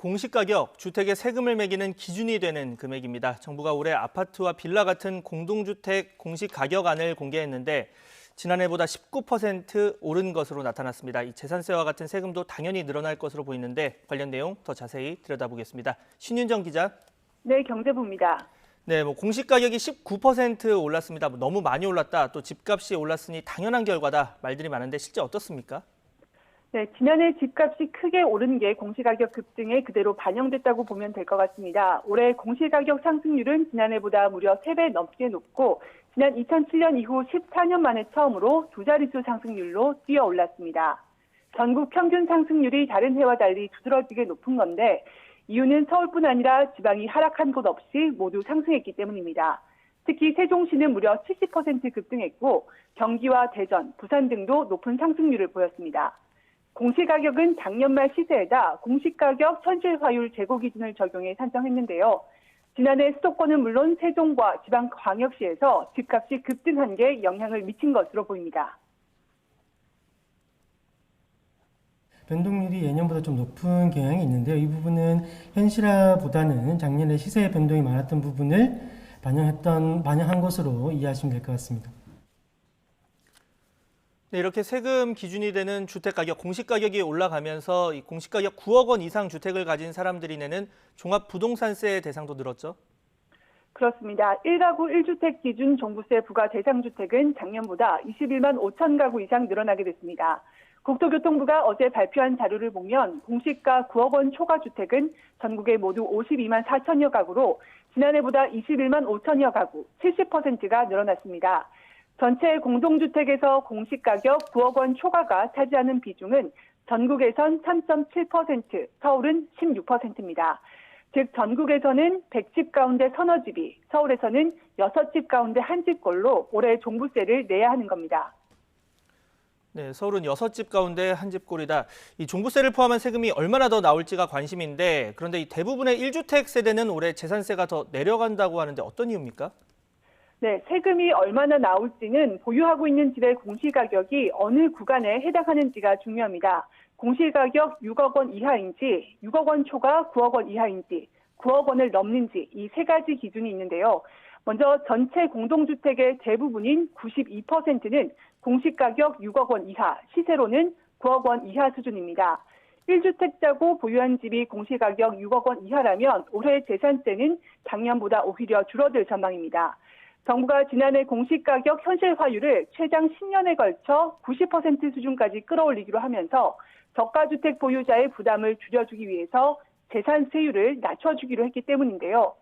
공시가격, 주택의 세금을 매기는 기준이 되는 금액입니다. 정부가 올해 아파트와 빌라 같은 공동주택 공시가격안을 공개했는데 지난해보다 19% 오른 것으로 나타났습니다. 이 재산세와 같은 세금도 당연히 늘어날 것으로 보이는데 관련 내용 더 자세히 들여다보겠습니다. 신윤정 기자. 네, 경제부입니다. 네, 공시가격이 19% 올랐습니다. 너무 많이 올랐다. 또 집값이 올랐으니 당연한 결과다. 말들이 많은데 실제 어떻습니까? 네, 지난해 집값이 크게 오른 게 공시가격 급등에 그대로 반영됐다고 보면 될 것 같습니다. 올해 공시가격 상승률은 지난해보다 무려 3배 넘게 높고 지난 2007년 이후 14년 만에 처음으로 두 자릿수 상승률로 뛰어 올랐습니다. 전국 평균 상승률이 다른 해와 달리 두드러지게 높은 건데 이유는 서울뿐 아니라 지방이 하락한 곳 없이 모두 상승했기 때문입니다. 특히 세종시는 무려 70% 급등했고 경기와 대전, 부산 등도 높은 상승률을 보였습니다. 공시가격은 작년 말 시세에다 공시가격 현실화율 재고 기준을 적용해 산정했는데요. 지난해 수도권은 물론 세종과 지방광역시에서 집값이 급등한 게 영향을 미친 것으로 보입니다. 변동률이 예년보다 좀 높은 경향이 있는데요. 이 부분은 현실화보다는 작년에 시세 변동이 많았던 부분을 반영한 것으로 이해하시면 될 것 같습니다. 네, 이렇게 세금 기준이 되는 주택가격, 공시가격이 올라가면서 이 공시가격 9억 원 이상 주택을 가진 사람들이 내는 종합부동산세 대상도 늘었죠? 그렇습니다. 1가구 1주택 기준 종부세 부과 대상 주택은 작년보다 21만 5천 가구 이상 늘어나게 됐습니다. 국토교통부가 어제 발표한 자료를 보면 공시가 9억 원 초과 주택은 전국에 모두 52만 4천여 가구로 지난해보다 21만 5천여 가구, 70%가 늘어났습니다. 전체 공동주택에서 공시가격 9억 원 초과가 차지하는 비중은 전국에선 3.7%, 서울은 16%입니다. 즉 전국에서는 100집 가운데 서너 집이, 서울에서는 6집 가운데 한 집꼴로 올해 종부세를 내야 하는 겁니다. 네, 서울은 6집 가운데 한 집꼴이다. 이 종부세를 포함한 세금이 얼마나 더 나올지가 관심인데 그런데 이 대부분의 1주택 세대는 올해 재산세가 더 내려간다고 하는데 어떤 이유입니까? 네, 세금이 얼마나 나올지는 보유하고 있는 집의 공시가격이 어느 구간에 해당하는지가 중요합니다. 공시가격 6억 원 이하인지, 6억 원 초과 9억 원 이하인지, 9억 원을 넘는지 이 세 가지 기준이 있는데요. 먼저 전체 공동주택의 대부분인 92%는 공시가격 6억 원 이하, 시세로는 9억 원 이하 수준입니다. 1주택자고 보유한 집이 공시가격 6억 원 이하라면 올해 재산세는 작년보다 오히려 줄어들 전망입니다. 정부가 지난해 공시가격 현실화율을 최장 10년에 걸쳐 90% 수준까지 끌어올리기로 하면서 저가주택 보유자의 부담을 줄여주기 위해서 재산세율을 낮춰주기로 했기 때문인데요.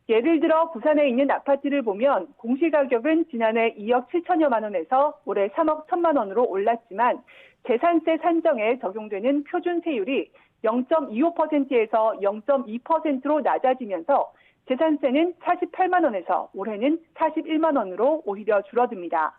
예를 들어 부산에 있는 아파트를 보면 공시가격은 지난해 2억 7천여만 원에서 올해 3억 1천만 원으로 올랐지만 재산세 산정에 적용되는 표준세율이 0.25%에서 0.2%로 낮아지면서 재산세는 48만 원에서 올해는 41만 원으로 오히려 줄어듭니다.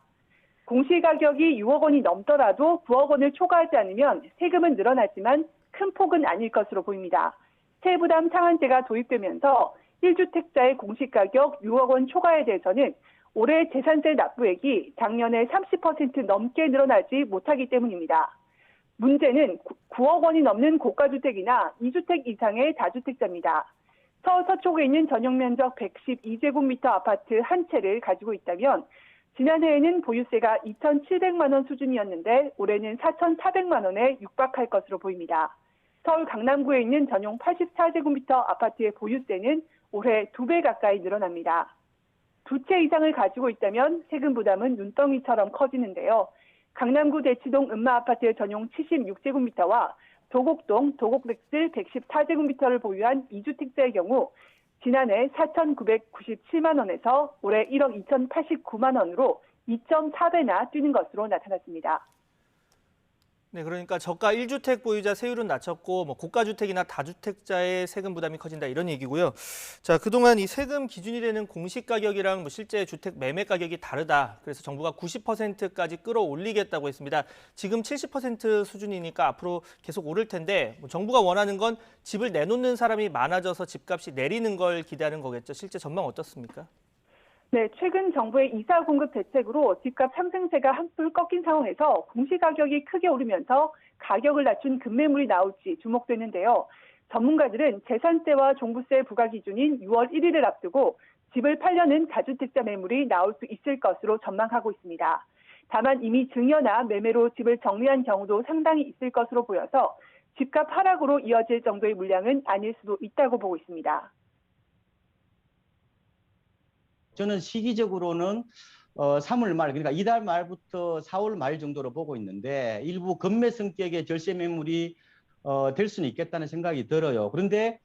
공시가격이 6억 원이 넘더라도 9억 원을 초과하지 않으면 세금은 늘어나지만 큰 폭은 아닐 것으로 보입니다. 세부담 상한제가 도입되면서 1주택자의 공시가격 6억 원 초과에 대해서는 올해 재산세 납부액이 작년에 30% 넘게 늘어나지 못하기 때문입니다. 문제는 9억 원이 넘는 고가주택이나 2주택 이상의 다주택자입니다. 서울 서초구에 있는 전용면적 112제곱미터 아파트 한 채를 가지고 있다면 지난해에는 보유세가 2,700만 원 수준이었는데 올해는 4,400만 원에 육박할 것으로 보입니다. 서울 강남구에 있는 전용 84제곱미터 아파트의 보유세는 올해 2배 가까이 늘어납니다. 두 채 이상을 가지고 있다면 세금 부담은 눈덩이처럼 커지는데요. 강남구 대치동 음마아파트의 전용 76제곱미터와 도곡동 도곡렉스 114제곱미터를 보유한 2주택자의 경우 지난해 4,997만 원에서 올해 1억 2,089만 원으로 2.4배나 뛰는 것으로 나타났습니다. 네, 그러니까 저가 1주택 보유자 세율은 낮췄고 고가주택이나 다주택자의 세금 부담이 커진다 이런 얘기고요. 자, 그동안 이 세금 기준이 되는 공시가격이랑 실제 주택 매매 가격이 다르다. 그래서 정부가 90%까지 끌어올리겠다고 했습니다. 지금 70% 수준이니까 앞으로 계속 오를 텐데 정부가 원하는 건 집을 내놓는 사람이 많아져서 집값이 내리는 걸 기대하는 거겠죠. 실제 전망 어떻습니까? 네, 최근 정부의 이사 공급 대책으로 집값 상승세가 한풀 꺾인 상황에서 공시가격이 크게 오르면서 가격을 낮춘 급매물이 나올지 주목되는데요. 전문가들은 재산세와 종부세 부과 기준인 6월 1일을 앞두고 집을 팔려는 다주택자 매물이 나올 수 있을 것으로 전망하고 있습니다. 다만 이미 증여나 매매로 집을 정리한 경우도 상당히 있을 것으로 보여서 집값 하락으로 이어질 정도의 물량은 아닐 수도 있다고 보고 있습니다. 저는 시기적으로는 3월 말, 그러니까 이달 말부터 4월 말 정도로 보고 있는데 일부 급매 성격의 절세 매물이 될 수는 있겠다는 생각이 들어요. 그런데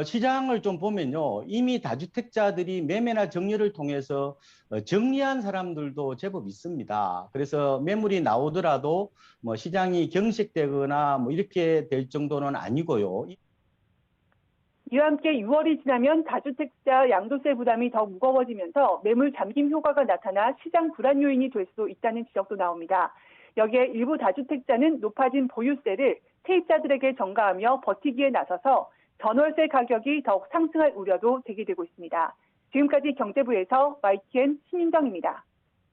시장을 좀 보면요, 이미 다주택자들이 매매나 정리를 통해서 정리한 사람들도 제법 있습니다. 그래서 매물이 나오더라도 뭐 시장이 경색되거나 뭐 이렇게 될 정도는 아니고요. 이와 함께 6월이 지나면 다주택자 양도세 부담이 더 무거워지면서 매물 잠김 효과가 나타나 시장 불안 요인이 될 수도 있다는 지적도 나옵니다. 여기에 일부 다주택자는 높아진 보유세를 세입자들에게 전가하며 버티기에 나서서 전월세 가격이 더욱 상승할 우려도 제기되고 있습니다. 지금까지 경제부에서 YTN 신윤정입니다.